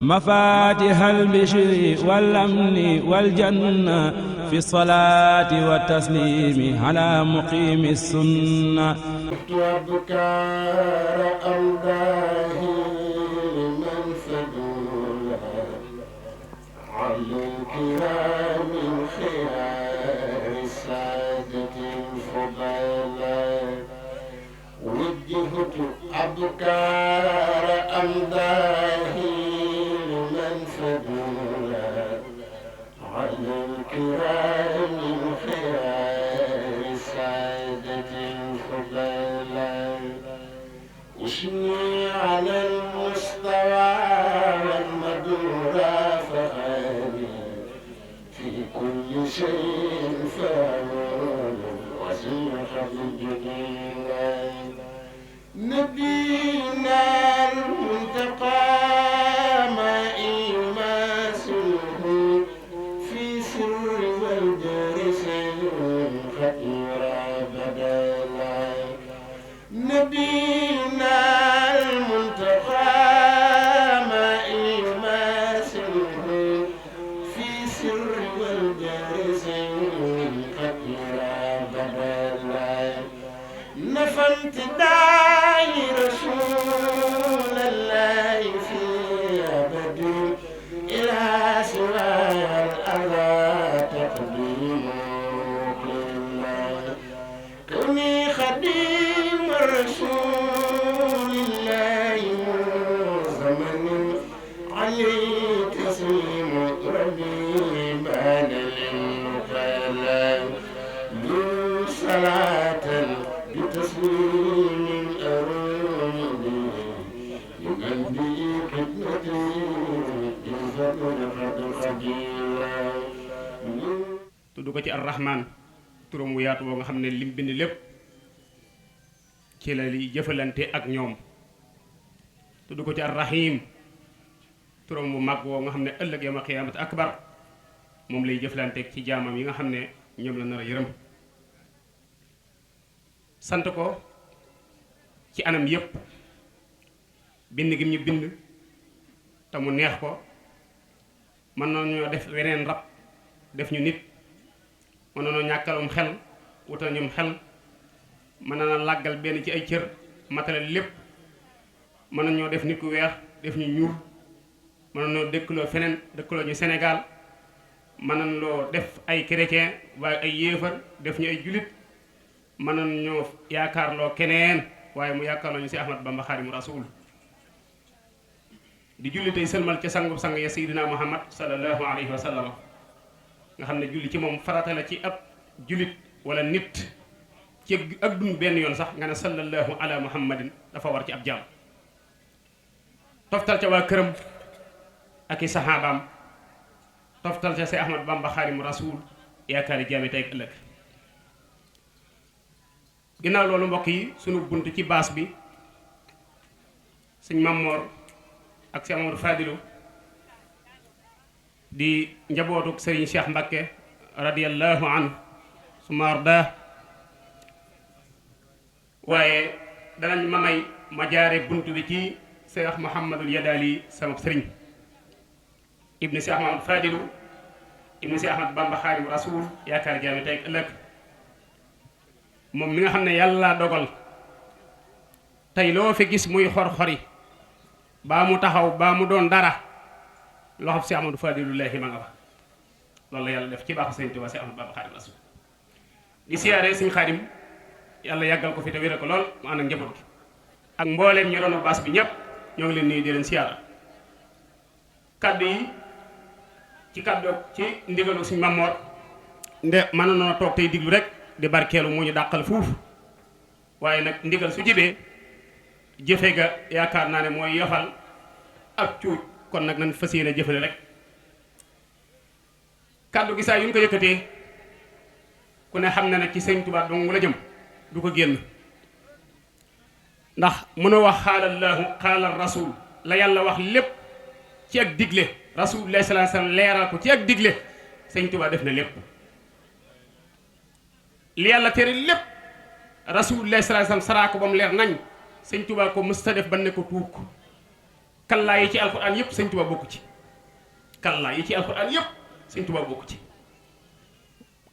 مفاتيح البشر والأمن والجنة في الصلاة والتسليم على مقيم السنة. وابكار أمداه لمن فضلها على الكرام خيار السادة الفضلاء. وجهت أبكار أمداه لمن فضلها على الكرام خيار السادة الفضلاء. أثني على المستوى والمدورى فهذه في كل شيء فاعل وسيح الجديد. نبينا المنتقى ما يماثله في سر والجهر سر خطيرا بدلا. نبينا المنتقى ما يماثله في سر والجهر سر خطيرا بدلا. نفنت داعي رسول الله في أبد إلى سوى الأذى تقديم الله. كوني خديم رسول الله زمن عليه تسليم ربي بان للنقلاء. ذو صلاة بتسليم أروني يؤدي خدمتي بفضل خديلا. tudd ko ci ar-Rahman turam wu yaatu woo nga xam ne lim bind lépp ci la li jëfalante ak ñoom. tudd ko ci ar-Rahim turam wu mag woo nga xam ne ëllëg yawma qiyaamati akbar moom lay jëflante ci jaamam yi nga xam ne ñoom la nar a yërëm. sant ko ci anam yépp bind gi ñu bind te mu neex ko. mën nañoo def weneen rab def ñu nit, mën nañoo ñàkkalum xel wutal ñum xel, mën na làggal benn ci ay cër matale lépp. mën nañoo def nit ku weex def ñu ñuul, mën nañoo dëkkaloo feneen dëkkaloo ñu Sénégal, mën nañoo def ay chrétien waaye ay yéefar def ñu ay julit, mën nañoo yaakaarloo keneen waaye mu yaakaarloo ñu si Ahmad Bamba Xaadimu Rasuul. di julli tey sëlmal ca sangub sang ya Seydina Muhammad sallallahu alayhi wa sallam nga xam ne julli ci moom farata la ci ab jullit wala nit ci ak dund benn yoon sax nga ne sallallahu ala muhammadin dafa war ci ab jaam. toftal ca waa këram ak i saxaabaam, toftal ca si Ahmad Bamba Xaadimu Rasuul yaakaari jaami tey ak ëllëg. ginnaaw loolu mbokk yi sunu bunt ci baas bi sëñ Mamor ak si Amadou Fadilu di njabootuk sëriñ Cheikh Mbakke radiyallahu anhu suma arda. waaye danañ ma may ma jaare bunt bi ci Cheikh Mouhamadul Yadali sama sëriñ ibni si Ahmad Fadilu ibni si Ahmad Bamba Xaadimu Rasuul yaakaar jaami tey ak ëllëg. moom mi nga xam ne yàlla dogal tey loo fi gis muy xor-xori baa mu taxaw baa mu doon dara loxob si Amadou Fadilullahi ma nga fa. loolu la yàlla def ci baaxu sëñ Tuubaa si Ahmadu Bamba Xaadimu Rasuul. di siyaare sëñ Xaadim yàlla yàggal ko fi te wéral ko lool mu ànd ak njaboot gi ak mbooleem ñu doon baas bi ñëpp ñoo ngi leen nuyu di leen siyaara. kaddu yi ci kaddu ci ndigalu suñ Mamoor nde mën na toog tey diglu rek di barkeelu mu ñu dàqal fuuf, waaye nag ndigal su jibee jëfe ga yaakaar naa ne mooy yofal ak cuuj, kon nag nañ fas yéene jëfale rek. kàddu gi saa yu ñu ko yëkkatee ku ne xam na ne ci sëñ Tuubaa dong la jëm du ko génn, ndax mën a wax xaalallaahu xaalal rasul la yàlla wax lépp ci ak digle, rasulullah sallallahu alayhi wasallam leeral ko ci ak digle, sëñ Tuubaa def na lépp. li yàlla tere lépp rasulullah sallallahu alayhi wasallam saraa ko ba mu leer nañ, sëñ Tuubaa ko mës ta def ba ne ko tuuk kallaa yi ci alxuraan yëpp sëñ Tuubaa bokku ci kallaa yi ci alxuraan yëpp sëñ Tuubaa bokku ci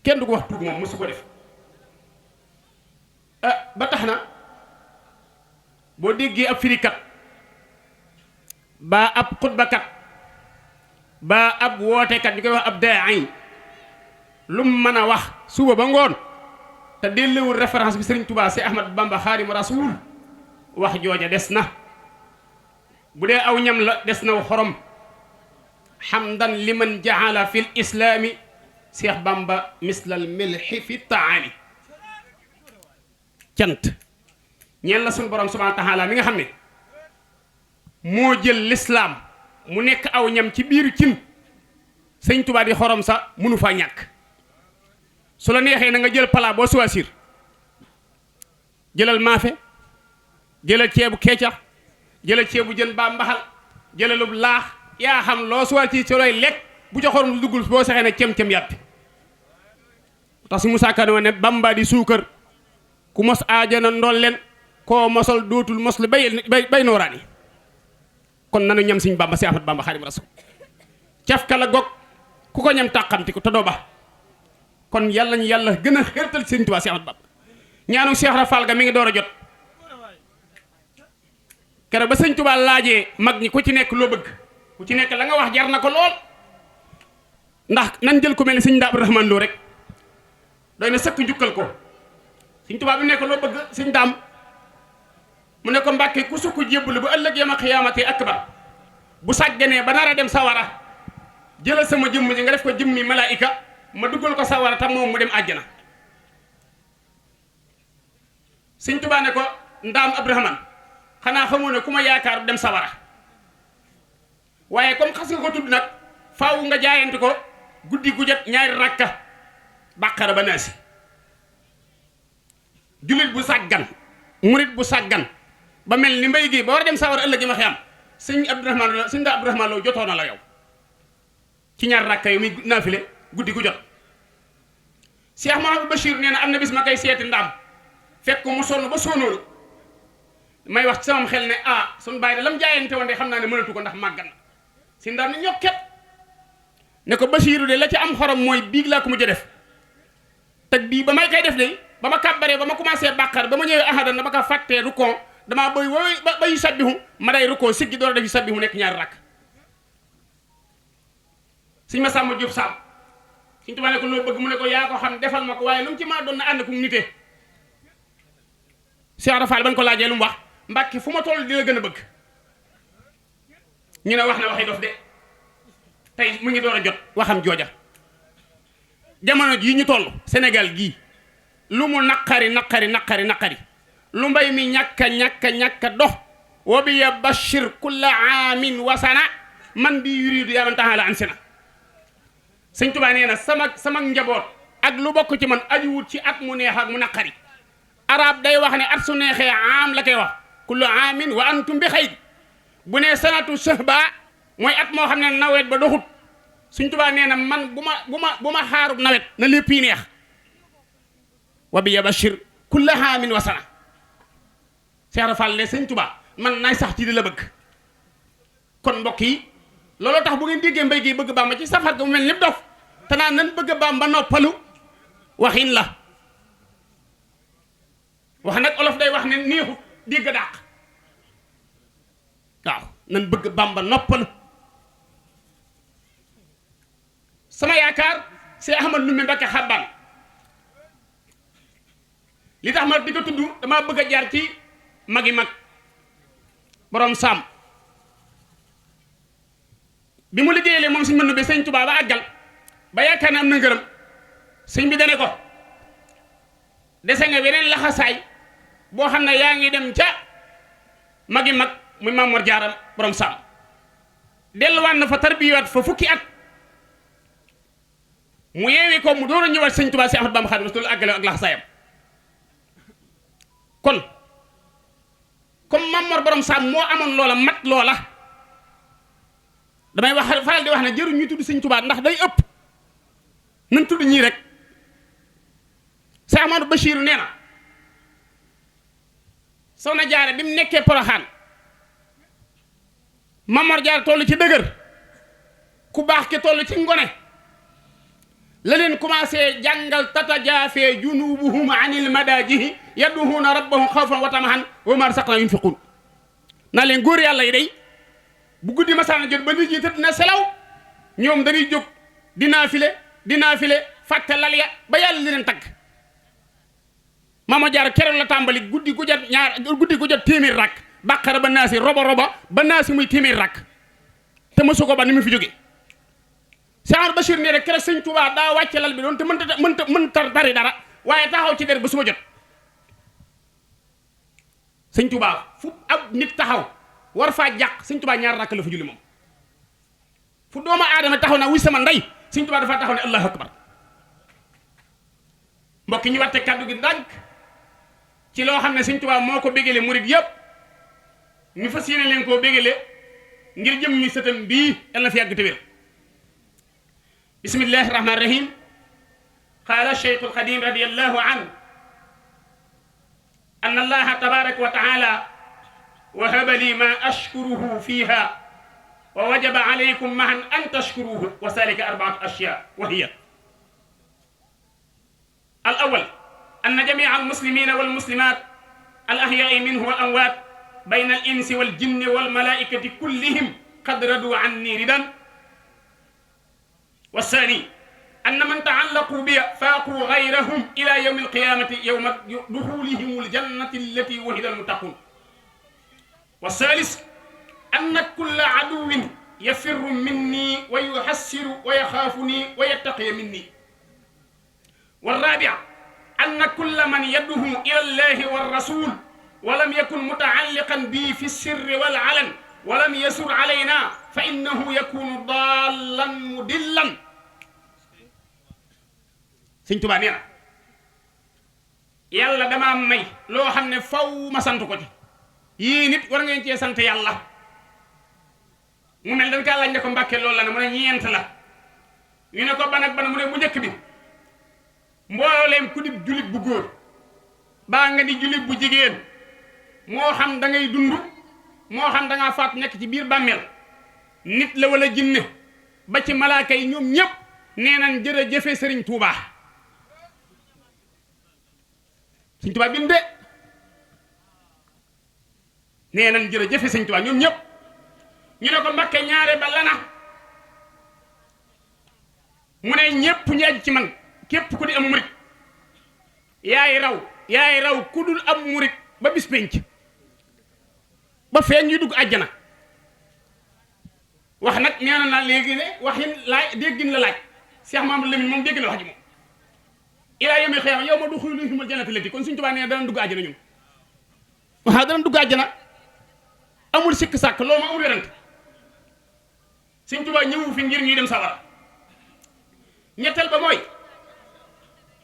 kenn du ko wax tuug moom mosu ko def ba tax na boo déggee ab firikat baa ab xutbakat baa ab wootekat ñu koy wax ab daay lu mu mën a wax suba ba ngoon te delluwul référence bi Sëriñ Tuubaa si Ahmad Bamba Xaadimu Rasuul wax jooja des na bu dee aw ñam la des na xorom xamdan liman jaala fil islaami Seex Bamba mislal milxi fi taami cant ñeen la suñ borom subhaanahu wa taala mi nga xam ne moo jël lislaam mu nekk aw ñam ci biiru cin Sëñ Tuubaa di xorom sa mënu faa ñàkk su la neexee na nga jël plat boo choisir jëlal maafe jëlal ceebu keecax jëlal ceebu jën baa mbaxal jëlalub laax yaa xam loo choisir ci looy lekk bu ca xorom lu duggul boo saxee ne cem-cem yàtti tax si Musaa Ka ne Bamba di suukar ku mos aajana ndool leen koo mosal dootul mos li bay nooraani kon nanu ñam Sëñ Bamba si Ahmad Bamba Xaadimu Rasuul cafka la gog ku ko ñam tàqamti ko te doo ba kon yàlla ñu yàlla gën a xërtal Sëñ Tuubaa si Ahmad Bamba ñaanu Cheikh Rafal ga mi ngi door a jot keroog ba Sëñ Tuubaa laajee mag ñi ku ci nekk loo bëgg ku ci nekk la nga wax jar na ko lool ndax nan jël ku mel ni Sëñ Daam Abdourahmane Lo rek doy na sëkk njukkal ko Sëñ Tuubaa bi nekk loo bëgg Sëñ Daam mu ne ko Mbàkke ku sukk jébbalu bu ëllëg yama xiyaamati akbar bu sàgganee ba nar a dem sawara jëlal sama jëmm ji nga def ko jëmmi malaayika ma duggal ko sawara tam moom mu dem àjjana Sëñ Tuubaa ne ko Ndaam Abdourahmane xanaa xamoo ne ku ma yaakaar dem sawara waaye comme xas nga ko tudd nag faaw nga jaayante ko guddi gu jot ñaari rakka bàqara ba naasi jullit bu sàggan murit bu sàggan ba mel ni mbay gi ba war a dem sawara ëllëg yi ma xiyam Sëñ Ndaam Abdourahmane Lo jotoo na la yow ci ñaar rakka yu muy naafile guddi gu jot Cheikh Mahamadou Bachir nee na am na bis ma koy seeti Ndaam fekk mu sonn ba sonnoonu may wax ci samam xel ne suñ bàyyi da lam jaayante woon de xam naa ne mënatu ko ndax màggan na si Ndaam ni ñokket ne ko Bachiru de la ci am xorom mooy biig laa ko mujj def te bii ba may koy def de ba ma kàbbaree ba ma commencé bàqar ba ma ñëwee ahadan dama ko fàttee rukkon damaa boy wooy ba yu sabbihu ma day rukkoo siggi door a def yu sabbihu nekk ñaari rakk Sëñ Masamba Jóob Saam Sëñ Tuubaa ne ko loo bëgg mu ne ko yaa ko xam defal ma ko waaye lu mu ci maa doon na ànd ku nite Cheikh Rafal bañ ko laajee lu mu wax Mbàkke fu ma toll di la gën a bëgg ñu ne wax na waxi dof de tey mu ngi door a jot waxam jooja jamono jii ñu toll Sénégal gii lu mu naqari lu mbay mi ñàkka dox wa bi ya bashir kulla aamin wasana man bi yuridu yaa man taala an sena Sëñ Tuubaa nee na sama njaboot ak lu bokk ci man ajuwut ci at mu neex ak mu naqari arab day wax ne at su neexee am la koy wax kullu aamin wa antum bi xayr bu ne sanatu sahba mooy at moo xam ne nawet ba doxut Sëñ Tuubaa nee na man bu ma xaarub nawet na lépp yi neex wa bi yabashir kulla aamin wa sana Cheikh Rafal ne Sëñ Tuubaa man naay sax ci di la bëgg kon mbokk yi looloo tax bu ngeen déggee mbay gi bëgg Bàmba ci safar ga mu mel ni dof te naan nan bëgg Bàmba noppalu waxin la wax nag olof day wax ne neexut dégg dàq waaw nan bëgg Bàmba noppalu sama yaakaar c'est Ahmad Ndumbe Mbakke Xabbaan li tax ma di ko tudd damaa bëgg a jaar ci magi mag borom saam bi mu liggéeyee moom Sëñ Mandumbe Sëñ Tuubaa ba àggal ba yaakaar ne am na ngërëm sëñ bi dane ko dese nga beneen laxasaay boo xam ne yaa ngi dem ca magi mag muy Maam Mor Jaara borom saam delluwaat na fa tarbiyaat fa fukki at mu yeewi ko mu door a ñëwaat Sëñ Tuubaa si Ahmadu Bamba Xaadimu Rasuul àggale ak laxasaayam kon comme Maam Mor borom saam moo amoon loola mat loola damay wax faral di wax ne jëruñ ñu tudd Sëñ Tuubaa ndax day ëpp nañ tudd ñii rek Cheikh Amadou Bachir nee na Soxna Jaara bi mu nekkee Poroxaan Mamor Jaar toll ci dëgër ku baax ki toll ci ngone la leen commencé jàngal tatajaafee junubuhum anil madaajihi yad'uuna rabbahum xawfan wa tamahan wa mimmaa razaqnaahum yunfiquun naa leen góor yàlla yi day bu guddi masaana jot ba nit ñi tëdd na selaw ñoom dañuy jóg di naafile fàtte lal ya ba yàlla li leen tagg Mamor Jaar keroog la tàmbali guddi gu jot téeméer rakk bàqara ba naasi roba ba naasi muy téeméer rakk te mësu ko ba ni mu fi jóge Cheikh Amadou Bachir nee rek keroog sëñ Touba daa wàcce lal bi doon te mënta tari dara waaye taxaw ci der ba suba jot sëñ Touba fu ab nit taxaw war faa jàq sëñ Touba ñaar rakk la fa julli moom fu doomu aadama taxaw na wuy sama ndey sëñ Touba dafa taxaw ne allahu akbar mbokk ñu watte kàddu gi ndànk ci loo xam ne sëñ Touba moo ko bégale murid yëpp ñu fas yéene leen koo bégale ngir jëm ñu sëtam bii yàlla na fi yàgg te wér bismillahi rahmani rahim qaala cheikh alxadim radiallahu anhu an allaha tabaraka wa taala wahaba li ma ashkuruhu fiha wa wajaba alaykum mahan an tashkuruhu wa zalika arbaatu ashya wa hiya al awal anna jamia almuslimina walmuslimat al ahyaai minhu wal amwaat bayna al insi wal jinni wal malaikati kullihim qad radu anni ridan والثاني أن من تعلقوا بي فاقوا غيرهم إلى يوم القيامة يوم دخولهم الجنة التي وهد المتقون والثالث أن كل عدو يفر مني ويحسر ويخافني ويتقي مني والرابع أن كل من يده إلى الله والرسول ولم يكن متعلقا بي في السر والعلن ولم يسر علينا فإنه يكون ضالا مدلا Sëñ Tuubaa nee na yàlla damaa may loo xam ne faw ma sant ko ci yii nit war ngeen cee sant yàlla mu mel dañ kaa laaj ne ko Mbàkke loolu la ne mu ne ñeent la ñu ne ko ban ak ban mu ne bu njëkk bi mbooleem ku dib julit bu góor baa nga di julit bu jigéen moo xam da ngay dund moo xam da ngaa faat nekk ci biir bàmmeel nit la wala jinne ba ci malaaka yi ñoom ñëpp nee nañ jërëjëfe Sëriñ Tuubaa Sëñ Tuubaa binde nee nañ jërëjëfe Sëñ Tuubaa ñoom ñëpp ñu ne ko Mbàkke ñaare ba lana mu ne ñëpp ñu aju ci man képp ku di am murit yaay raw ku dul am murit ba bis penc ba feeñ ñuy dugg àjjana wax nag nee na léegi ne waxin laaj déggin la laaj Cheikh Mamadou Lamine moom dégg na wax ji moom ilaa yawmil qiyaama yawma duxuulihimul jannata allati kon Sëñ Tuubaa nee dana dugg àjjana ñun waaw dana dugg àjjana amul sikk sàkk loolu ma amul werante Sëñ Tuubaa ñëwu fi ngir ñuy dem sawara ñetteel ba mooy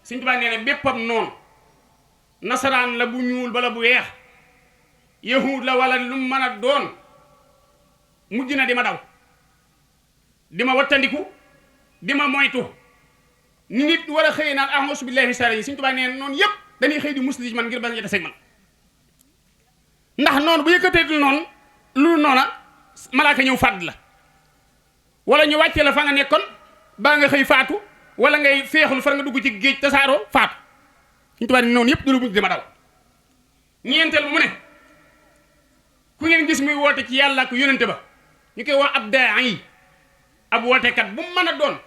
Sëñ Tuubaa nee na béppam noonu nasaraan la bu ñuul bala bu weex yahuud la wala lu mën a doon mujj na di ma daw di ma wattandiku di ma moytu ni nit war a xëy naan a'uuzu billaahi mina shaytaani rajiim Sëñ Tuubaa nee na noonu yëpp dañuy xëy di musli ci man ngir bañ a taseeg man ndax noonu bu yëkkateetul noonu lu noona malaaka ñëw fàdd la wala ñu wàcce la fa nga nekkoon baa nga xëy faatu wala ngay feexul far nga dugg ci géej tasaaroo faatu Sëñ Tuubaa ne noonu yëpp dala mujj di ma daw ñeenteel mu ne ku ngeen gis muy woote ci yàlla ak yónnente ba ñu koy wax ab daa'i ab wootekat bu mu mën a doon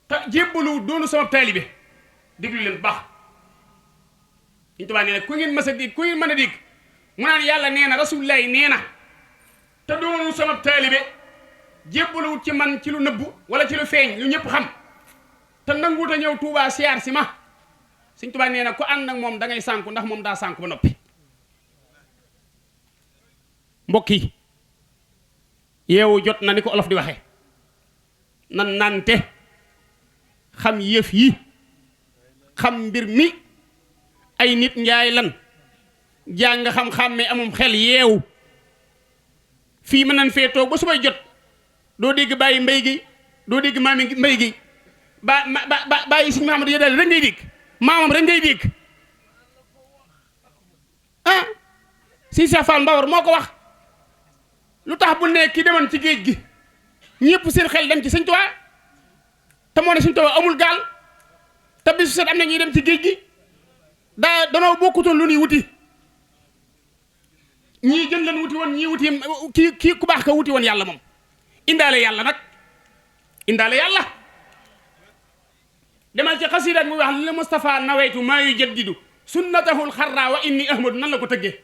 te jébbalu doonu sama taalibe déglu leen baax Sëñ Tuubaa nee na ku ngeen mës a dégg ku ngeen mën a dégg mu naan yàlla nee na rasulullaahi nee na te doonu sama taalibe jébbaluwut ci man ci lu nëbbu wala ci lu feeñ lu ñëpp xam te nanguut a ñëw Tuubaa siyaar si ma Sëñ Tuubaa nee na ku ànd ak moom da ngay sànku ndax moom daa sànku ba noppi mbokk yi yeewu jot na ni ko olof di waxe nan nante xam yëf yi xam mbir mi ay nit njaay lan jàng xam-xàmme amum xel yeewu fii mën nañ fee toog ba subay jot doo dégg bàyyi mbay gi doo dégg maami mbay gi bàyyi Sëñ Mahamadou Yadaali rek ngay dégg maamam rek ngay dégg ah Sëñ Cheikh Fall Mbawar moo ko wax lu tax bu ne ki demoon ci géej gi ñëpp seen xel dem ci sëñ Tuubaa te moo ne sëñ Tuubaa amul gaal te bisu set am na ñuy dem ci géej gi danoo bokkutoon lu ñuy wuti ñii jën leen wuti woon ñii wuti kii ku baax ka wuti woon yàlla moom indaale yàlla nag indaale yàlla demal ci xasiidaat mu wax li Mustafa nawaytu maa yujaddidu sunnatahul xarra wa inni ahmadu nan la ko tëggee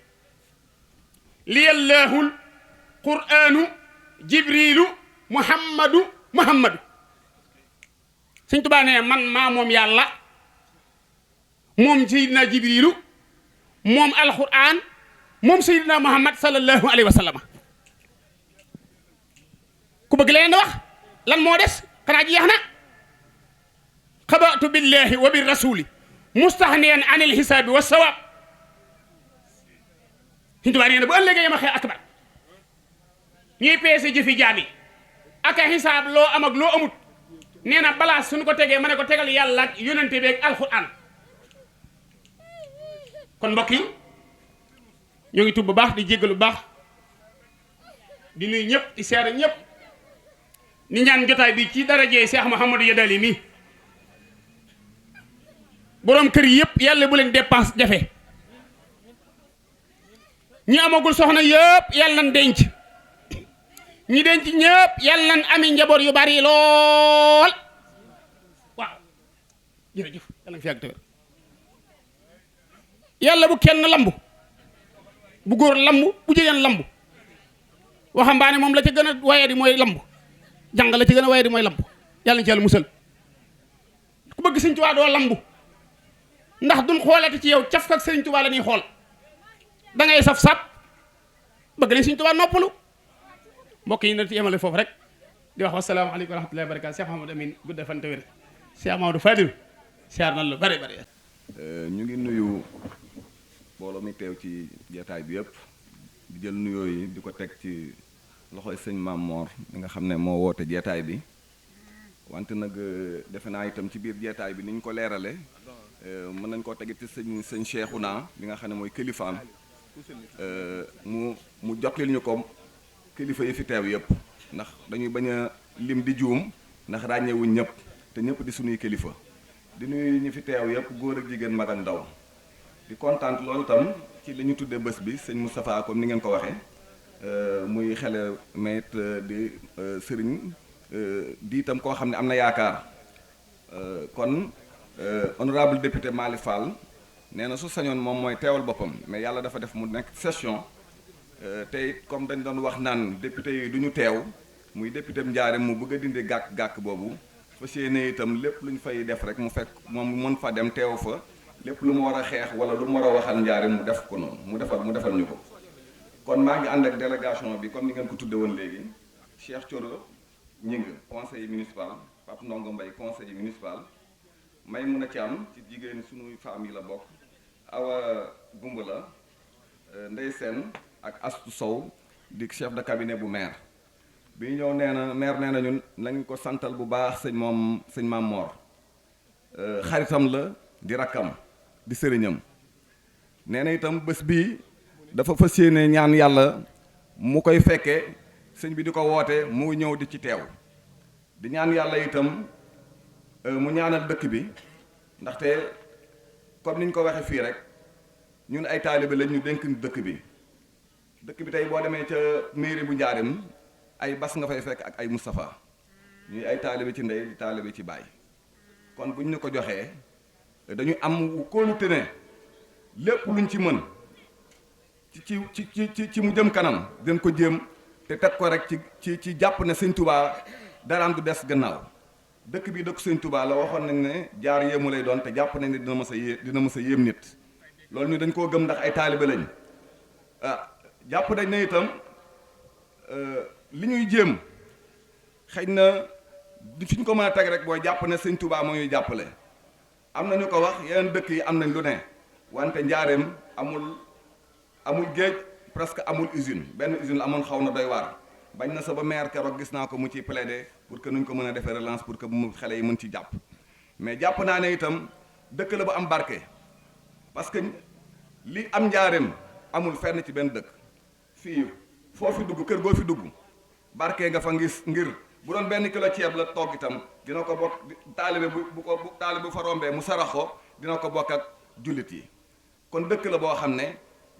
liyallahul qur'anu jibrilu muhammadu sëñ Tuubaa ne man maa moom yàlla moom seydina jibrilu moom alquran moom seydina muhammad sallallahu alayhi wa sallam ku bëgg leen wax lan moo des xanaa jeex na xabatu billahi wa bir rasuli mustahniyan anil hisaabi wa sawaab sëñ Tuubaa nee na bu ëllëgee yama xee akbar ñuy peese jëfi jaam yi ak a xisaab loo am ak loo amut nee na balaa suñu ko tegee ma ne ko tegal yàlla ak yonente bi ak alxuraan kon mbokk yi ñoo ngi tub bu baax di jéggalu bu baax di nuyu ñëpp di seere ñëpp ni ñaan jotaay bi ci darajee Cheikh Mouhamadou Yadali mi boroom kër yi yëpp yàlla bu leen dépense jafe ñi amagul soxna yëpp yàlla nañ denc ñi denc ñëpp yàlla nañ ami njaboot yu bari lool waaw jërëjëf yàlla nga fi yàgg te wér yàlla bu kenn lambu bu góor lambu bu jigéen lambu waxambaane moom la ca gën a waye di mooy lambu jàng la ci gën a waye di mooy lambu yàlla na ci yàlla musal ku bëgg sëñ Tuubaa doo lambu ndax duñ xoolati ci yow caf ak sëñ Tuubaa la ñuy xool da ngay saf sap bëgg nañ sëñ Tuubaa noppalu mbokk yi na ci yemale foofu rek di wax wasalaamaaleykum wa rahmatullahi wa barakaatu Cheikh Mahamadou Amine gudda fan te wér Cheikh Mahamadou Fadil siyaar na lu bari bari ñu ngi nuyu mbooloo mi teew ci jeetaay bi yëpp di jël nuyoo yi di ko teg ci loxoy sëñ Maam Moor mi nga xam ne moo woote jeetaay bi wante nag defe naa itam ci biir jeetaay bi ni ñu ko leerale mën nañ koo tegit ci sëñ Cheikhouna bi nga xam ne mooy kilifaam mu jotlil ñu ko kilifa yi fi teew yëpp ndax dañuy bañ a lim di juum ndax ràññewuñ ñëpp te ñëpp di suñuy kilifa di nuyu ñi fi teew yëpp góor ak jigéen mag ak ndaw di kontaan loolu itam ci li ñu tuddee bés bi sëñ Moustapha comme ni ngeen ko waxee muy xele mais di sëriñ di itam koo xam ne am na yaakaar kon honorable député Mali Fall nee na su sañoon moom mooy teewal boppam mais yàlla dafa def mu nekk session tey comme dañ doon wax naan député yi du ñu teew muy député Njaareem mu bëgg a dindi gàkk-gàkk boobu fas yéene itam lépp lu ñu fay def rek mu fekk moom mën fa dem teew fa lépp lu mu war a xeex wala lu mu war a waxal Njaareem mu def ko noonu mu defal ñu ko kon maa ngi ànd ak délégation bi comme ni ngeen ko tudde woon léegi Cheikh Thioro Ñing conseiller municipal Pape Ndongo Mbaye conseiller municipal Maymouna Thiam ci jigéen suñuy femmes yi la bokk Awa Gumbala Ndey Sène ak Astou Sow di chef de cabinet bu maire bi ñëw nee na maire nee na ñun nañ ko santal bu baax sëñ Maam Moor xaritam la di rakkam di sëriñam nee na itam bés bii dafa fas yéene ñaan yàlla mu koy fekkee sëñ bi di ko woote mu ñëw di ci teew di ñaan yàlla itam mu ñaanal dëkk bi ndaxte comme niñ ko waxee fii rek ñun ay taalibe lañ ñu dénk dëkk bi tey boo demee ca mairie bu Njaareem ay bas nga fay fekk ak ay Moustapha ñuy ay taalibe ci ndey di taalibe ci baay kon bu ñu ko joxee dañu am kóolute ne lépp luñ ci mën ci mu jëm kanam den ko jéem te teg ko rek ci jàpp ne sëñ Touba daraam du des gannaaw dëkk bi dëkk sëñ Touba la waxoon nañ ne jaar yéemu lay doon te jàpp nañ ne dina mës a yéem nit loolu ñu dañ koo gëm ndax ay taalibe lañ jàpp nañ ne itam li ñuy jéem xëy na fi ñu ko mën a teg rek booy jàpp ne sëñ Touba moo ñuy jàppale am na ñu ko wax yeneen dëkk yi am nañ lu ne wante Njaareem amul géej presque amul usine benn usine la amoon xaw na doy waar bañ na sa ba maire keroog gis naa ko mu ciy plaider pour que nuñ ko mën a defee relance pour que mu xale yi mën ci jàpp mais jàpp naa ne itam dëkk la bu am barke parce que li am Njaareem amul fenn ci benn dëkk fii foo fi dugg kër goo fi dugg barkee nga fa ngir bu doon benn kilo ceeb la togg itam dina ko bokk taalibe bu taalibe bu fa rombee mu sarax ko dina ko bokk ak jullit yi. kon dëkk la boo xam ne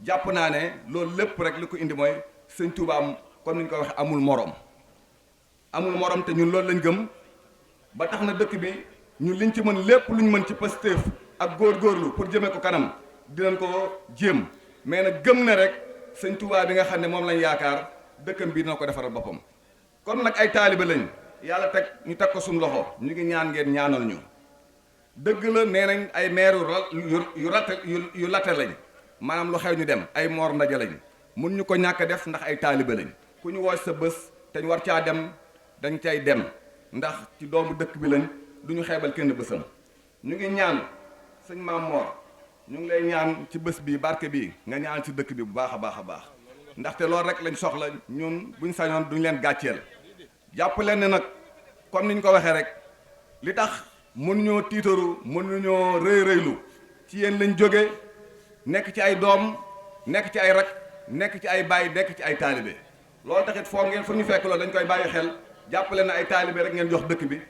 jàpp naa ne loolu lépp rek li ko indi mooy sëñ Tuubaa comme ni ñu ko waxee amul morom te ñun loolu lañ gëm ba tax na dëkk bi ñun liñ ci mën lépp luñ mën ci Pastef ak góorgóorlu pour jëmee ko kanam dinañ ko jéem mais nag gëm na rek sëñ Tuubaa bi nga xam ne moom lañ yaakaar dëkkam bi dina ko defaral boppam. kon nag ay taalibe lañ yàlla ñu teg ko suñu loxo ñu ngi ñaan ngeen ñaanal ñu dëgg la nee nañ ay maire yu latte lañ maanaam lu xew ñu dem ay moor ndaje lañ mun ñu ko ñàkk def ndax ay taalibe lañ ku ñu wooj sa bés te ñu war caa dem dañ cay dem ndax ci doomu dëkk bi lañ du ñu xeebal kenn bésam. ñu ngi ñaan sëñ Maam Moor ñu ngi lay ñaan ci bés bi barke bi nga ñaan ci dëkk bi bu baax a baax a baax ndaxte loolu rek lañ soxla ñun buñ sañoon duñ leen gàcceel jàpp leen ne nag comme niñ ko waxee rek li tax mënuñoo tiitaru mënuñoo rëylu ci yéen lañ jóge nekk ci ay doom nekk ci ay rak nekk ci ay baay nekk ci ay taalibe loolu taxit foo ngeen fu ñu fekk loolu dañ koy bàyyi xel jàpp leen ne ay taalibe rek ngeen jox dëkk bi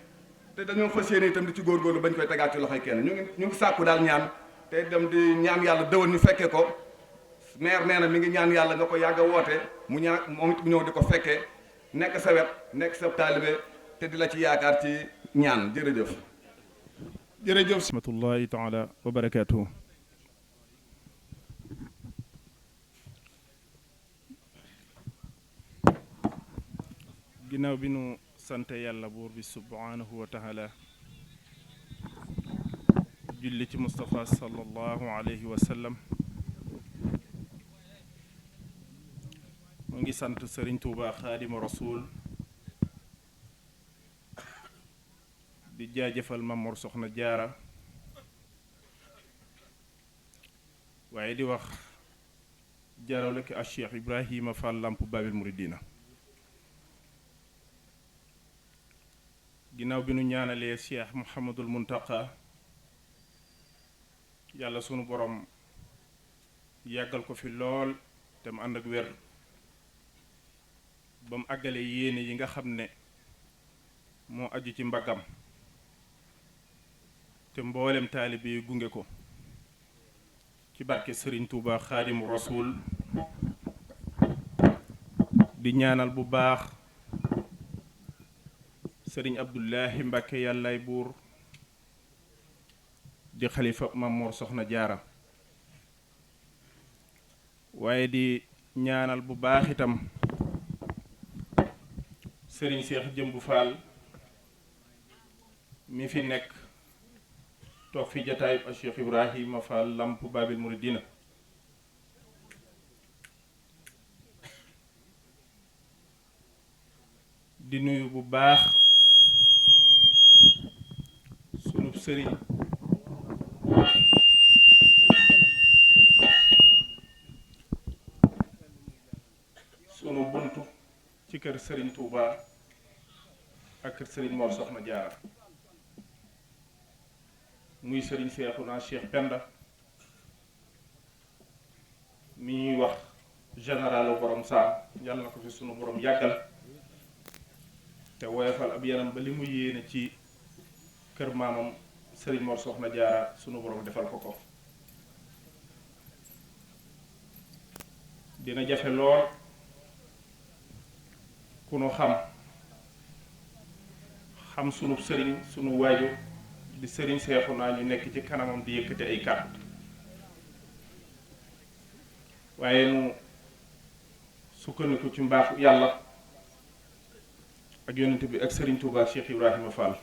te dañoo fas yéene itam di ci góorgóorlu bañ koy tegaat ci loxoy kenn ñu ngi sàkku daal ñaan te dem di ñaan yàlla dëwën ñu fekkee ko maire nee na mi ngi ñaan yàlla nga ko yàgg a woote mu ñaan moom it mu ñëw di ko fekkee nekk sa wet nekk sa taalibe te di la ci yaakaar ci ñaan jërëjëf. jërëjëf rahmatullahi taala wa barakaatuhu. ginnaaw bi nu sante yàlla buur bi subhanahu wa taala julli ci Mustafa sallallahu alayhi wa sallam mu ngi sant Sëriñ Tuuba Xaadimu Rasuul di jaajëfal Mamor Soxna Jaara waaye di wax jaarale ko a Cheikh Ibrahima Fall Lamp Babil Mouridina ginnaaw bi nu ñaanalee Cheikh Mouhamadul Muntaqa yàlla sunu borom yàggal ko fi lool te mu ànd ak wér ba mu àggale yéene yi nga xam ne moo aju ci mbaggam te mboolem taalibe yi gunge ko ci barke Serigne Touba Xaadimu Rasuul di ñaanal bu baax Serigne Abdullahi Mbàkke yàllaay buur di xalifa Mamor Soxna Jaara waaye di ñaanal bu baax itam Serigne Cheikh Jëmbu Fall mi fi nekk toog fi jataayub a Cheikh Ibrahima Fall Lamp Babil Mouridina di nuyu bu baax sunub sëriñ sunu buntu ci kër Sëriñ Touba ak kër Sëriñ Mor Soxna Jaara muy Sëriñ Seexuna Cheikh Penda mi ñuy wax généralu borom saa yàlla na ko fi sunu borom yàggal te woyofal ab yaram ba li mu yéene ci kër maamam Sëriñ Mor Soxna Jaara sunu borom defal ko ko dina jafe lool ku nu xam sunu sëriñ sunu waajur di Sëriñ Seexuna ñu nekk ci kanamam di yëkkati ay kàddu waaye nu sukkandiku ci mbaaxu yàlla ak yonent bi ak Sëriñ Tuuba Cheikh Ibrahima Fall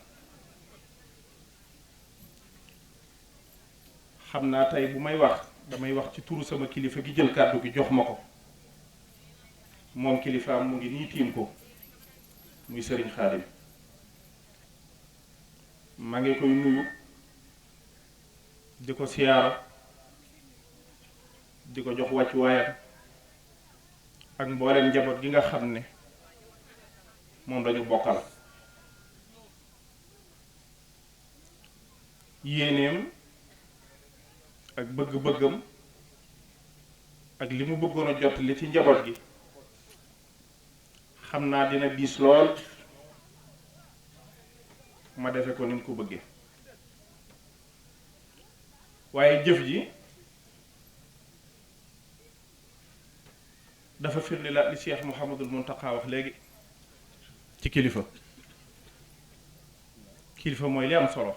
xam naa tey bu may wax damay wax ci turu sama kilifa gi jël kàddu gi jox ma ko moom kilifaam mu ngi nii tiim ko muy Sëriñ Xaadim maa ngi koy nuyu di ko siyaara di ko jox wàccuwaayam ak mbooleem njaboot gi nga xam ne moom dañu bokkal yéeneem ak bëgg-bëggam ak li mu bëggoon a jot li ci njaboot gi xam naa dina diis lool ma defe ko ni mu ko bëggee waaye jëf ji dafa firnde la li Cheikh Mouhamadul Mountakha wax léegi ci kilifa mooy li am solo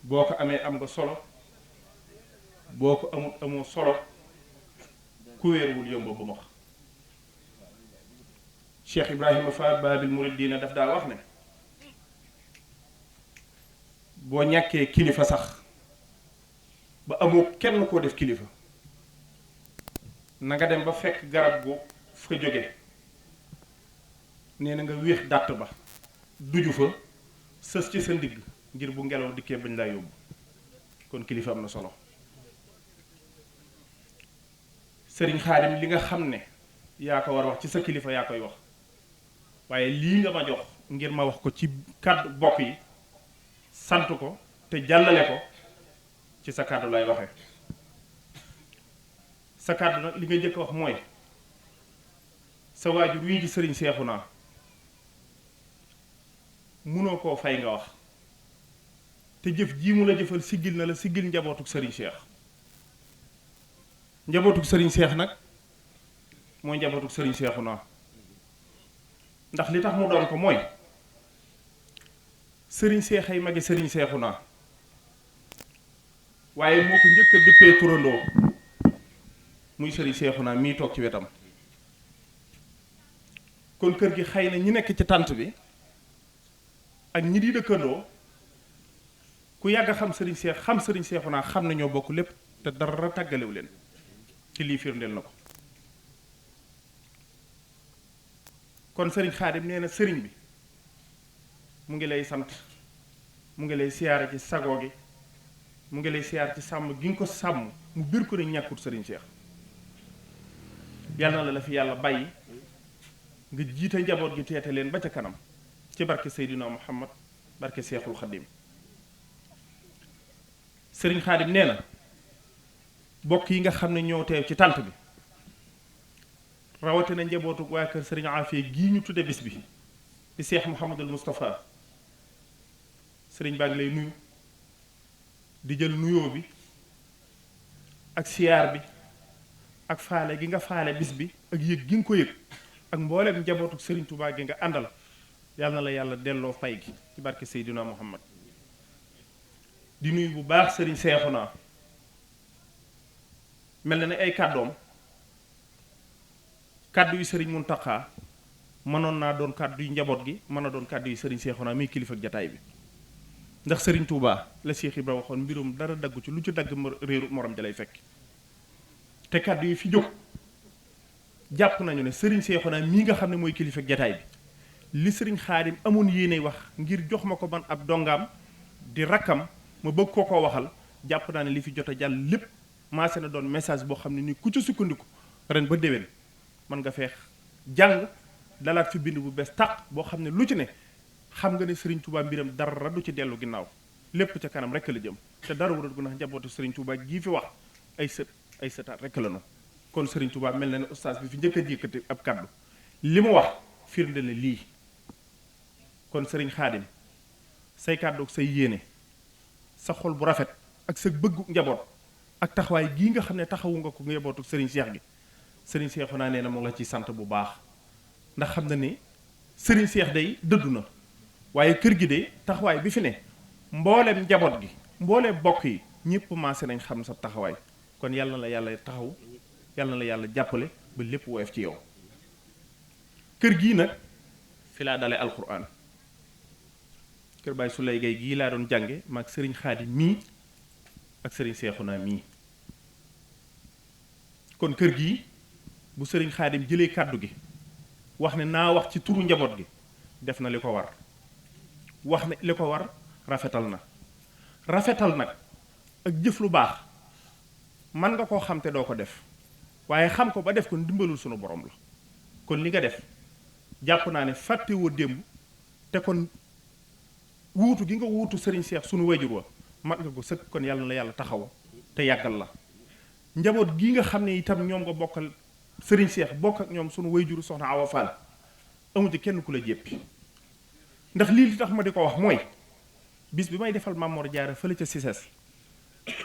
boo ko amee am nga solo boo ko amul amoo solo ku wéeruwul yomb bu max Cheikh Ibrahima Fall Babil Mouridina daf daa wax ne boo ñàkkee kilifa sax ba amoo kenn koo def kilifa na nga dem ba fekk garab gu fa jóge nee na nga wéex dàtt ba duju fa sës ci sa ndigg ngir bu ngelaw dikkee bañ laa yóbbu kon kilifa am na solo sëriñ Xaadim li nga xam ne yaa ko war a wax ci sa kilifa yaa koy wax waaye lii nga ma jox ngir ma wax ko ci kàddu bokk yi sant ko te jàllale ko ci sa kàddu lay waxe sa kàddu nag li nga njëkk wax mooy sa waajur wii di sëriñ Seexuna munoo koo fay nga wax te jëf jii mu la jëfal siggil na la siggil njabootuk sëriñ Seex njabootuk sëriñ Seex nag mooy njabootuk sëriñ Seexuna ndax li tax mu doon ko mooy sëriñ Seex ay magi sëriñ Seexuna waaye moo ko njëkk a dippee turandoo muy sëriñ Seexuna mii toog ci wetam kon kër gi xëy na ñi nekk ci tànt bi ak ñi di dëkkandoo ku yàgg a xam sëriñ Seex xam sëriñ Seexuna xam na ñoo bokk lépp te dara tàggalewu leen ci lii firndeel na ko kon sëriñ Xaadim nee na sëriñ bi mu ngi lay sant mu ngi lay siyaare ci sago gi mu ngi lay siyaar ci sàmm gi nga ko sàmm mu bir ko ne ñàkkut sëriñ Seex yàlla na la fi yàlla bàyyi nga jiite njaboot gi teete leen ba ca kanam ci barke Seydina Muhammad barke Seexul Xadim sëriñ Xaadim nee na bokk yi nga xam ne ñoo teew ci tànt bi rawatina njabootu waa kër sëriñ Afee gii ñu tudde bis bi di Seex Muhammadul Moustapha sëriñ baa ngi lay nuyu di jël nuyoo bi ak siyaar bi ak faale gi nga faale bis bi ak yëg gi nga ko yëg ak mbooleem njabootu sëriñ Touba gi nga àndal yàlla na la yàlla delloo fay gi ci barke Seydina Muhammad di nuyu bu baax sëriñ Seexuna mel na ne ay kàddoom kàddu yu sëriñ Muntaxa mënoon naa doon kàddu yu njaboot gi mën a doon kàddu yu sëriñ Seexuna muy kilifa ak jataay bi ndax sëriñ Touba la Cheikh Ibra waxoon mbirum dara daggu ci lu ci dagg réeru morom ja lay fekk te kàddu yi fi jóg jàpp nañu ne sëriñ Seexuna mii nga xam ne mooy kilifa ak jataay bi li sëriñ Xaadim amoon yéene wax ngir jox ma ko man ab dongaam di rakkam ma bëgg ko koo waxal jàpp naa ne li fi jot a jàll lépp maase na doon message boo xam ne ni ku ca sukkandiku ren ba déwén mën nga feex jàng dalaat fi bind bu bees tàq boo xam ne lu ci ne xam nga ne Serigne Touba mbiram dara du ci dellu ginnaaw lépp ca kanam rek la jëm te dara wurut gu ndax njabootu Serigne Touba gii fi wax ay sëtaat rek la no kon Serigne Touba mel na ne ustaas bi fi njëkk a yëkkati ab kaddu li mu wax firnde la lii kon Serigne Xaadim say kàddu ak say yéene sa xol bu rafet ak sa bëggu njaboot ak taxawaay gii nga xam ne taxawu nga ko njabootu Serigne Cheikh gi Serigne Cheikh naa nee na mu ngi la ciy sant bu baax ndax xam na ni Serigne Cheikh day dëddu na waaye kër gi de taxawaay bi fi ne mbooleem njaboot gi mbooleem bokk yi ñëpp maase nañ xam sa taxawaay kon yàlla na la yàlla taxaw yàlla na la yàlla jàppale ba lépp woyof ci yow kër gii nag fi laa dale alquran kër Baay Sulay Gay gii laa doon jànge maag sëriñ Xaadim mii ak sëriñ Seexuna mii kon kër gii bu sëriñ Xaadim jëlee kàddu gi wax ne naa wax ci turu njaboot gi def na li ko war wax ne li ko war rafetal nag ak jëf lu baax man nga koo xam te doo ko def waaye xam ko ba def ko ndimbalul sunu borom la kon li nga def jàpp naa ne fàttewoo démb te kon wuutu gi nga wuutu sëriñ Seex sunu wayjur wa mat nga ko sëkk kon yàlla na la yàlla taxaw te yàggal la njaboot gii nga xam ne itam ñoom nga bokkal sëriñ Seex bokk ak ñoom sunu wayjuru soxna Awa Fall amu ci kenn ku la jéppi ndax lii li tax ma di ko wax mooy bis bi may defal Mamor Jaara fële ca Cissesse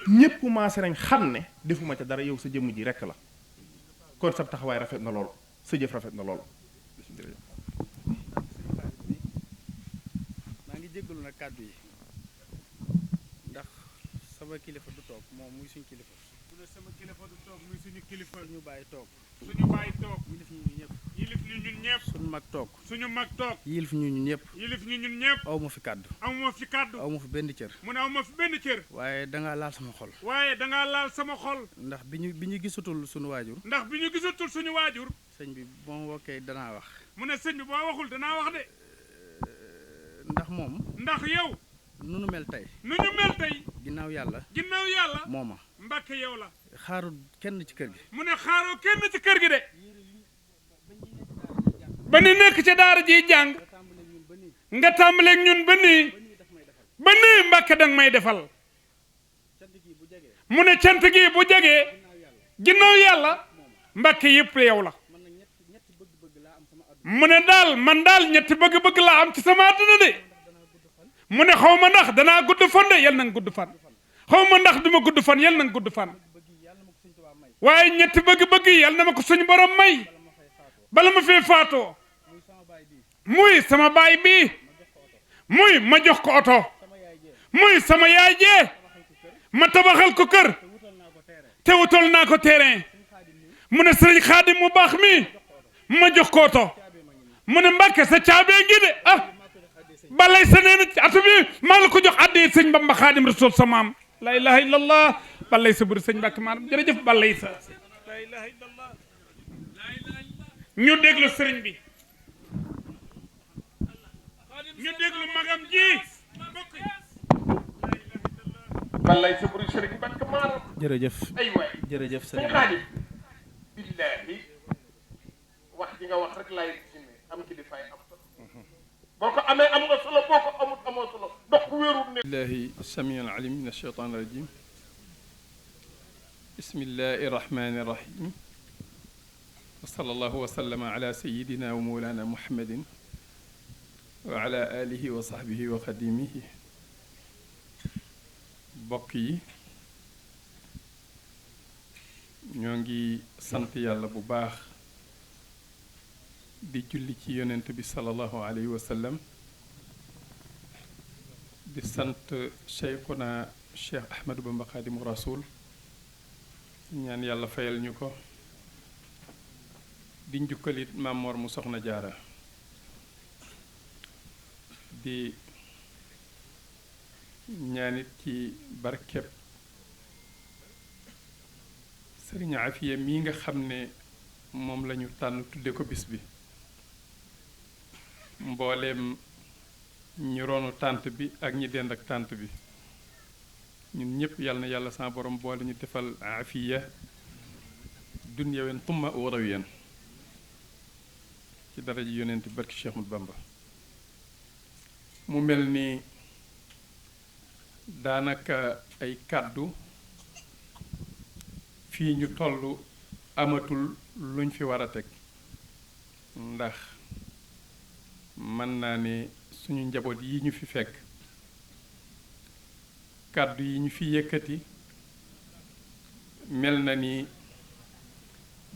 ñépp maase nañ xam ne defuma ca dara yow sa jëmm ji rekk la kon sab taxawaay rafet na lool sa jëf rafet na lool. maa ngi jéggalu nag kàddu yi ndax sama kilifa du toog moom muy suñu kilifa. bu ne sama kilifa du toog muy suñu kilifa. suñu bàyyi toog. suñu bàyyi toog. yilif ñu ñëpp. yilif ñu ñun ñëpp. suñu mag toog. suñu mag toog. yilif ñu ñëpp. yilif ñu ñun ñëpp. aw ma fi kàddu. aw ma fi kàddu. aw ma fi benn cër. mu ne aw ma fi benn cër. waaye dangaa laal sama xol. waaye dangaa laal sama xol. ndax bi ñu gisatul suñu waajur. ndax bi ñu gisatul suñu waajur. sëñ bi boo ma wokkee danaa wax. mu ne sëñ bi boo waxul danaa wax de. ndax moom. ndax yow. nu nu mel tey. nu ñu mel tey. ginnaaw yàlla. ginnaaw yàlla. mooma. Mbàkke yow la. xaarul kenn ci kër gi. mu ne xaaroo kenn ci kër gi de. ba ni nekk ca daara ji jàng. nga tàmbaleeg ñun ba nii. ba nii Mbàkke danga may defal. mu ne cant gi bu jegee. ginnaaw yàlla. Mbàkke yépp yow la. mu ne daal man daal ñetti bëgg-bëgg laa am ci sama àdduna de. mu ne xaw ma ndax danaa gudd fan de yal na nga gudd fan. xaw ma ndax duma gudd fan yal na nga gudd fan. waaye ñetti bëgg-bëgg yi yal na ma ko suñu borom may. bala ma fee faatoo. muy sama baay bii. muy ma jox ko oto. muy sama yaay jee. ma tabaxal ko kër. te wutal naa ko terrain. mu ne sëriñ Xaadim mu baax mi. ma jox ko oto. mu ne Mbàkke sa caabee ngi de ah. balay sa nee na atu bi maa la ko jox addee sëñ Bamba Xaadim Rasul sa maam. la ilaha illallah. balay sa bëri sëñ Mbàkke maanaam jërëjëf balay sa. la ilaha illallah. ñu déglu sëriñ bi. ñu déglu magam ji. balay sa bëri sëriñ Mbàkke maanaam. jërëjëf. ay waay jërëjëf sëñ sëriñ Xaadim. billaahi wax ji nga wax rek laay am kilifaay am boo ko amee am nga solo boo ko amut amoo solo dox ku wéerul ne billahi samiil alim min ashaytaan rajim bismillahi rahmani rahim wa sallallahu wa sallama ala sayidina wa mawlana muhammadin wa ala alihi wa sahbihi wa xadimihi bokk yi ñoo ngi sant yàlla bu baax di julli ci yonent bi sallallahu alayhi wa sallam di sant cheikhuna cheikh ahmadou bamba xaadimu rasul ñaan yàlla fayal ñu ko di njukkalit Mamor mu soxna jaara di ñaanit ci barkeb sëriñ Afiya mii nga xam ne moom lañu tànn tudde ko bis bi mbooleem ñu ronu tànt bi ak ñi dend ak tànt bi ñun ñëpp yàlla na yàlla sa borom boole ñu defal afiya dunyawen tumma uxrawiyan ci dara ji yonent barki Cheikh Ahmadou Bamba mu mel ni daanaka ay kàddu fii ñu toll amatul luñ fi war a teg ndax mën naa ne suñu njaboot yi ñu fi fekk kàddu yi ñu fi yëkkati mel na ni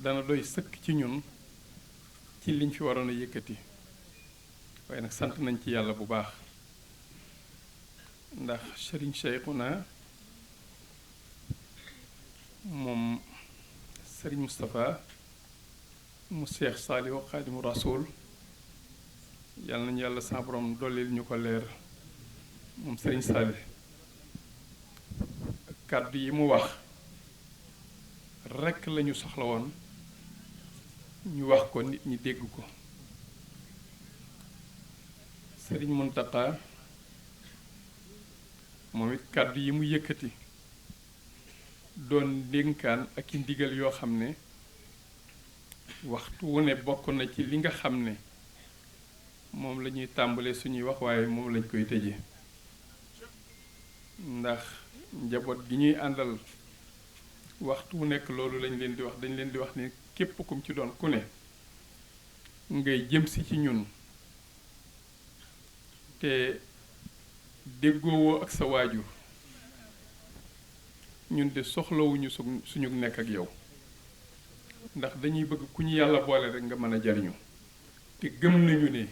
dana doy sëkk ci ñun ci liñ fi waroon a yëkkati waaye nag sant nañ ci yàlla bu baax ndax Sëriñ Cheikhuna moom Sëriñ Moustapha mu Cheikh Saliou Xaadimu Rasul yàlla nañu yàlla sa borom dollil ñu ko leer moom Sëriñ Saliou kàddu yi mu wax rekk lañu soxla woon ñu wax ko nit ñi dégg ko Sëriñ Muntaqa moom it kàddu yi mu yëkkati doon dénkaan ak i ndigal yoo xam ne waxtu wu ne bokk na ci li nga xam ne moom la ñuy tàmbalee suñuy wax waaye moom lañ koy tëjee ndax njaboot gi ñuy àndal waxtu wu nekk loolu lañ leen di wax dañ leen di wax ni képp kum ci doon ku ne ngay jëm si ci ñun te déggoowoo ak sa waajur ñun de soxlawuñu suñu nekk ak yow ndax dañuy bëgg ku ñu yàlla boole rek nga mën a jariñu te gëm nañu ne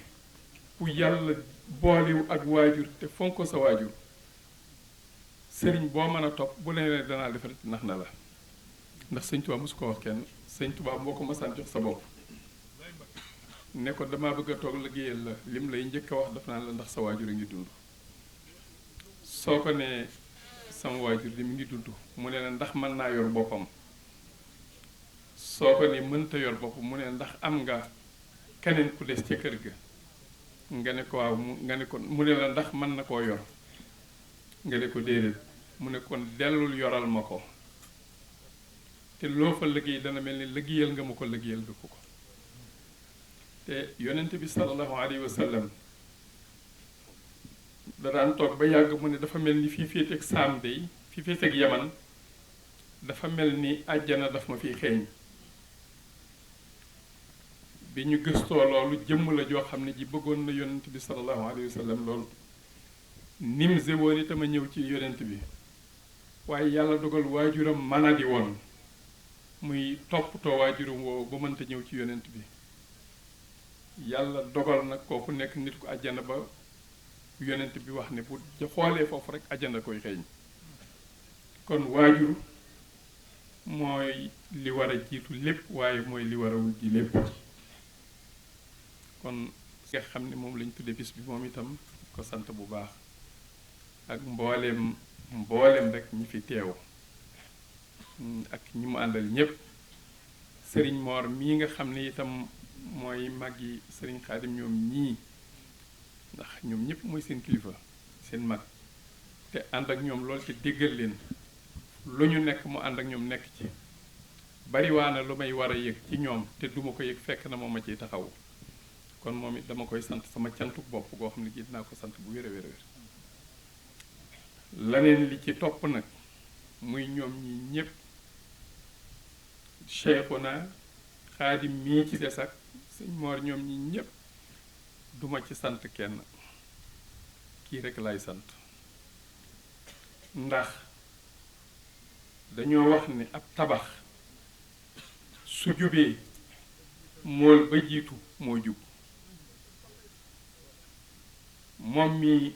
ku yàlla boolewu ak waajur te fonk ko sa waajur sëriñ boo mën a topp bu leen danaa defal nax na la ndax sëñ Tuubaa mosu ko wax kenn sëñ Tuubaa moo ko masaan jox sa bopp ne ko damaa bëgg a toog liggéeyal la lim lay njëkk a wax daf naan la ndax sa waajur a ngi dund soo ko ne sama waajur di mu ngi dund mu ne la ndax mën naa yor boppam soo ko ne mënta yor boppam mu ne ndax am nga keneen ku des ca kër ga nga ne ko waaw nga ne ko mu ne la ndax mën na koo yor nga ne ko déedéet mu ne kon dellul yoral ma ko te loo fa liggéey dana mel ni liggéeyal nga ma ko liggéeyal nga ko te yonent bi sallallahu alayhi wa sallam da daan toog ba yàgg mu ne dafa mel ni fii féeteeg saam day fii féeteeg yaman dafa mel ni àjjana daf ma fiy xeeñ bi ñu gëstoo loolu jëmm la joo xam ne ji bëggoon na yonent bi sallallahu alayhi wa sallam loolu nim woon itam a ñëw ci yonent bi waaye yàlla dogal waajuram manadi woon muy toppatoo waajuram woowu ba mënta ñëw ci yonent bi yàlla dogal nag kooku nekk nit ku àjjana ba yonent bi wax ne bu xoolee foofu rek àjjana koy xeeñ kon waajur mooy li war a jiitu lépp waaye mooy li war a wut ji lépp kon nga xam ne moom lañ tudde bis bi moom itam ko sant bu baax ak mboolem rek ñi fi teew ak ñi mu àndal ñépp sëriñ Mor mii nga xam ne itam mooy mag yi sëriñ Xaadim ñoom ñii ndax ñoom ñëpp mooy seen kilifa seen mag te ànd ak ñoom lool te déggal leen lu ñu nekk mu ànd ak ñoom nekk ci bariwaana lu may war a yëg ci ñoom te duma ko yëg fekk na moom ma ciy taxaw kon moom it dama koy sant sama cantuk bopp goo xam ne gi dinaa ko sant bu wér a wér a wér laneen li ci topp nag muy ñoom ñi ñëpp Cheikhuna Xaadim mii ci des ak sëñ Mor ñoom ñi ñëpp duma ci sant kenn kii rek lay sant ndax dañoo wax ni ab tabax su jubee mool ba jiitu moo jub moom mi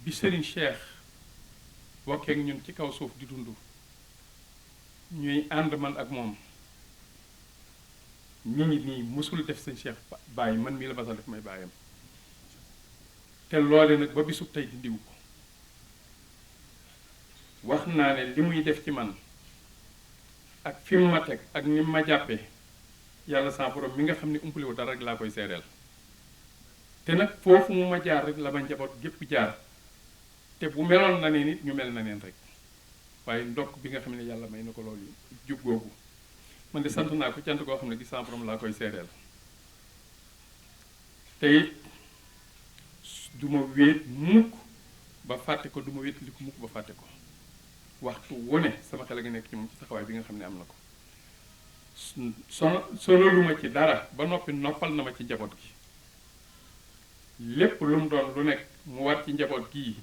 bi Serigne Cheikh bokkeek ñun ci kaw suuf di dund ñuy ànd man ak moom ñi ngi nii mësul def sëñ Cheikh bàyyi man mii la ma sax def may bàyyam te loole nag ba bisub tey dindiwu ko wax naa ne li muy def ci man ak fi mu ma teg ak ni ma jàppee yàlla sa borom mi nga xam ne umpaliwu dara rek laa koy seereel te nag foofu mu ma jaar rek la ma njaboot gépp jaar te bu meloon na ne nit ñu mel na neen rek waaye ndokk bi nga xam ne yàlla may na ko loolu jub googu man de sant naa ko cant koo xam ne gi sa borom laa koy seereel te it du ma wéet mukk ba fàtte ko du ma wéet li ko mukk ba fàtte ko waxtu wone sama xel a ngi nekk ci moom ci taxawaay bi nga xam ne am na ko sonaluma ci dara ba noppi noppal na ma ci njaboot gi lépp lu mu doon lu nekk mu war ci njaboot gii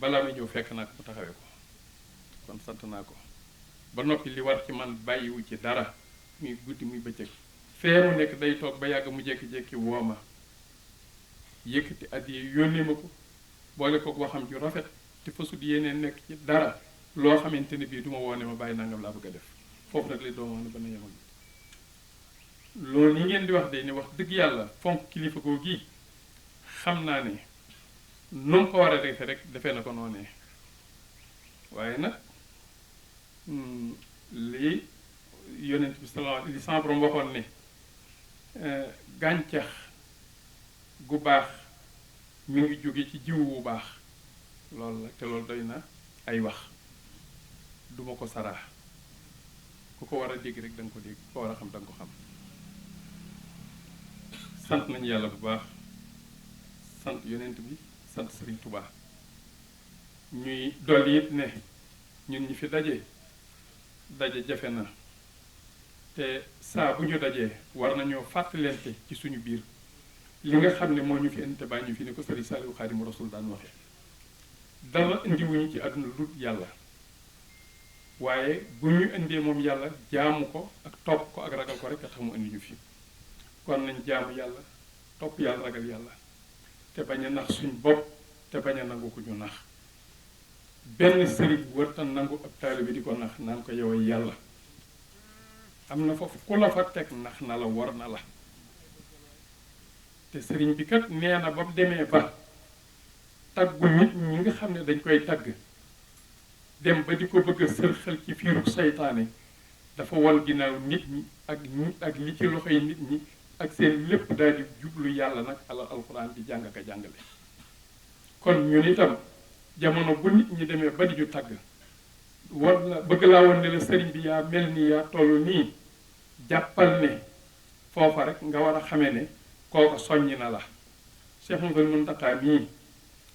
balaa muy ñëw fekk naa ko mu taxawee ko kon sant naa ko ba noppi li war ci man bàyyiwu ci dara muy guddi muy bëccëg fee mu nekk day toog ba yàgg mu jékki-jékki woo ma yëkkati addiya yónnee ma ko boole ko waxam ju rafet te fasut yéenee nekk ci dara loo xamante ne bii du ma woone ma bàyyi nangam laa bëgg a def foofu nag lay doon wax ne ba na yem ak loolu yi ngeen di wax de ni wax dëgg yàlla fonk kilifa goo gii xam naa ne nu mu ko war a defee rek defee na ko noonee waaye nag lii yonent bi sallallahu li sama borom waxoon ne gàncax gu baax mi ngi jóge ci jiwu bu baax loolu la te loolu doy na ay wax duma ko saraa ku ko war a dégg rek da nga ko dégg ku ko war a xam da nga ko xam sant nañu yàlla bu baax sant yonent bi sant Serigne Touba ñuy dolli it ne ñun ñi fi daje jafe na te saa bu ñu dajee war nañoo fàttalente ci suñu biir li nga xam ne moo ñu fi indi te bàyyi ñu fi ne ko Sëriñ Saaliwu Xaadimu Rasuul daan waxe dara indiwuñu ci àdduna lu yàlla waaye bu ñu indee moom yàlla jaamu ko ak topp ko ak ragal ko rek a tax mu indi ñu fi kon nañ jaamu yàlla topp yàlla ragal yàlla te bañ a nax suñ bopp te bañ a nangu ko ñu nax benn sëriñ wërta nangu ab taalibe di ko nax naan ko yow yàlla am na foofu ku la fa teg nax na la war na la te sëriñ bi kat nee na ba mu demee ba taggu nit ñi nga xam ne dañ koy tagg dem ba di ko bëgg a sërxal ci fiiru saytaane dafa wal ginnaaw nit ñi ak li ci loxoy nit ñi ak seen lépp daal di jublu yàlla nag alxuraan di jàng ka jàngale kon ñun itam jamono bu nit ñi demee ba di ñu tagg war na bëgg laa woon ne la sëriñ bi yaa mel nii yaa toll nii jàppal ne foofa rek nga war a xamee ne kooka soññi na la Cheikh Mouhamadou Mountakha mii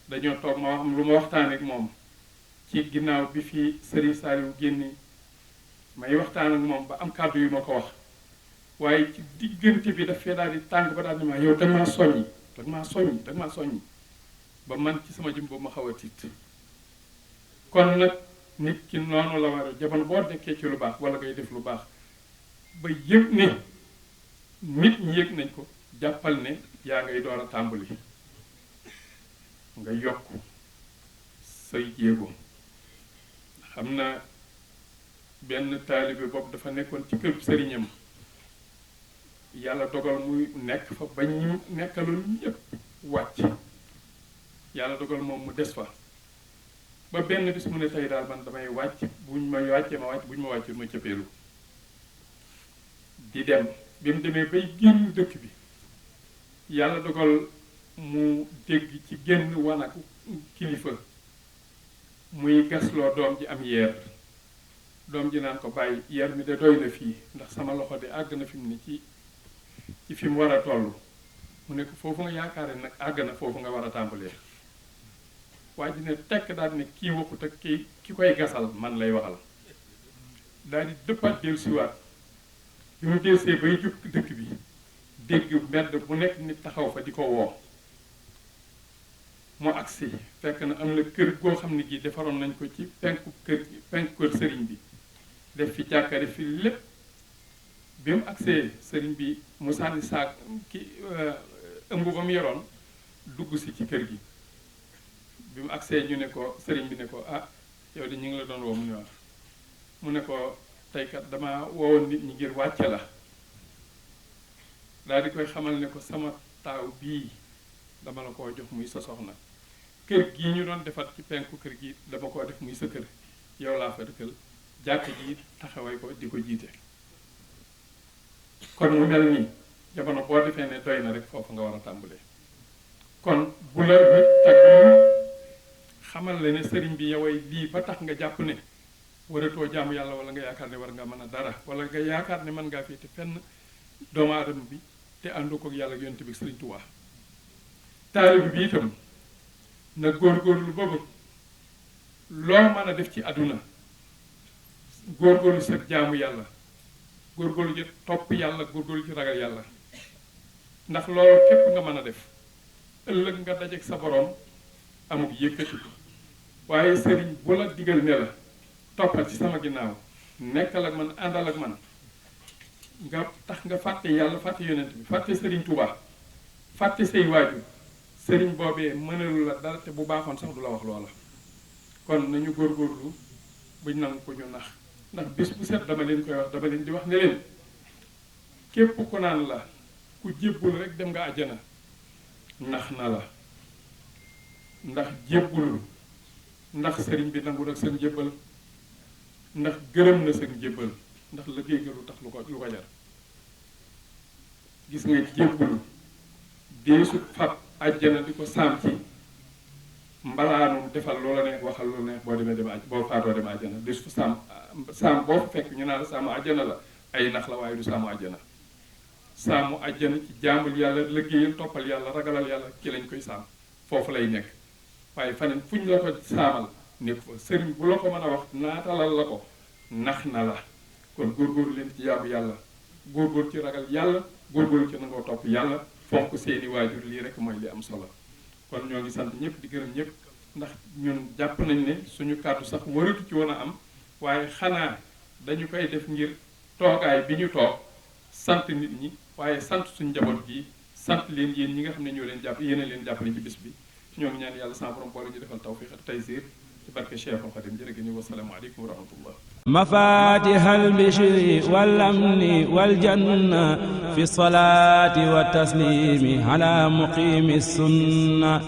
dañoo toog ma wax lu ma waxtaan ak moom ci ginnaaw bi fi Sëriñ Saaliw génne may waxtaan ak moom ba am kàddu yu ma ko wax waaye ci diggante bi daf fee daal di tàng ba daal di ma yow dag maa soññi ba man ci sama jëm boobu ma xaw a tiit kon nag nit ki noonu la war a jamono boo nekkee ci lu baax wala ngay def lu baax ba yëg ne nit ñi yëg nañ ko jàppal ne yaa ngay door a tàmbali nga yokk say jéego xam na benn taalibe boobu dafa nekkoon ci kër sëriñam yàlla dogal muy nekk fa ba ñu nekkaloon ñëpp wàcc yàlla dogal moom mu des fa ba benn bis mu ne tey daal man damay wàcc buñ ma wàccee ma wàcc buñ ma wàccee ma cëppeelu di dem bi mu demee bay génn dëkk bi yàlla dogal mu dégg ci génn wanag kilifa muy gasloo doom ji am yeer doom ji naan ko bàyyi yeer mi de doy na fii ndax sama loxo de àgg na fi mu ne ci fi mu war a toll mu ne ko foofu nga yaakaare nag àgg na foofu nga war a tàmbalee waaye dina tekk daal ne kii waxut ak ki koy gasal man lay waxal daal di dëppaat del siwaat bi mu delsee bay jub dëkk bi dégg mbedd bu nekk nit taxaw fa di ko woo mu agsi fekk na am na kër goo xam ne gii defaroon nañ ko ci penku kër sëriñ bi def fi jàkka def fi lépp bi mu agsee sëriñ bi mu sànni saak ëmb ba mu yoroon dugg si ci kër gi bi mu agsee ñu ne ko sëriñ bi ne ko ah yow de ñu ngi la doon woo mu ne wax mu ne ko tey kat dama woowoon nit ñi ngir wàcce la daal di koy xamal ne ko sama taaw bii dama la koo jox muy sa soxna kër gii ñu doon defar ci penku kër gi dama koo def muy sa kër yow laa fa dëkkal jàkk ji taxaway ko di ko jiite kon mu mel nii jamono boo defee ne doy na rek foofu nga war a tàmbalee kon bu la nit tagg xamal la ne sëriñ bi yoway lii ba tax nga jàpp ne waratoo jaamu yàlla wala nga yaakaar ne war nga mën a dara wala nga yaakaar ne mën ngaa féete fenn doomu aadama bi te àndoo ko yàlla ak yonent bi sëriñ Tuubaa taalibe bi itam na góorgóorlu boobu loo mën a def ci àdduna góorgóorlu sa jaamu yàlla góorgóorlu ci topp yàlla góorgóorlu ci ragal yàlla ndax loolu képp nga mën a def ëllëg nga dajeek sa borom amul yëkkati waaye sëriñ bu la digal ne la toppal ci sama ginnaaw nekkal ak man àndal ak man nga tax nga fàtte yàlla fàtte yonent bi fàtte sëriñ Tuubaa fàtte say waajur sëriñ boobee mënalu la dara te bu baaxoon sax du la wax loola kon nañu góorgóorlu buñ nangu ko ñu nax ndax bis bu set dama leen koy wax dama leen di wax ne leen képp ku naan la ku jébbul rek dem nga àjjana nax na la ndax jébbul ndax sëriñ bi nangu nag seen jébbal ndax gërëm na seen jébbal ndax liggéey nga lu tax lu ko jar gis nga jébbul deesu fab àjjana di ko saam ci mbalaanum defal loola neex waxal loola neex boo demee boo faatoo dem àjjana deesu saam boo fekk ñu naan la saamu àjjana la ay nax la waaye du saamu àjjana saamu àjjana ci jaambul yàlla liggéeyal toppal yàlla ragalal yàlla ci lañ koy saam foofu lay nekk waaye faneen fu ñu la ko saamal nekk fa sëriñ bu la ko mën a wax naatalal la ko nax na la kon góorgóorlu leen ci jaamu yàlla góorgóorlu ci ragal yàlla góorgóorlu ci nangoo topp yàlla fonk seeni waajur lii rek mooy li am solo kon ñoo ngi sant ñëpp di gërëm ñëpp ndax ñun jàpp nañ ne suñu kàddu sax waratu ci woon a am waaye xanaa dañu koy def ngir toogaay bi ñu toog sant nit ñi waaye sant suñu njaboot gi sant leen yéen ñi nga xam ne ñoo leen jàpp yéen a leen jàppale ci bis bi ñoo ngi ñaan yàlla sama borom boole ñu defal tawfiq ak taysir ci barke Cheikhul Khadim jërë ngeen jëf wassalaamu aleykum wa rahmatullah mafatihal bishri wal amni wal janna fi salaati wa taslimi ala muqimi sunna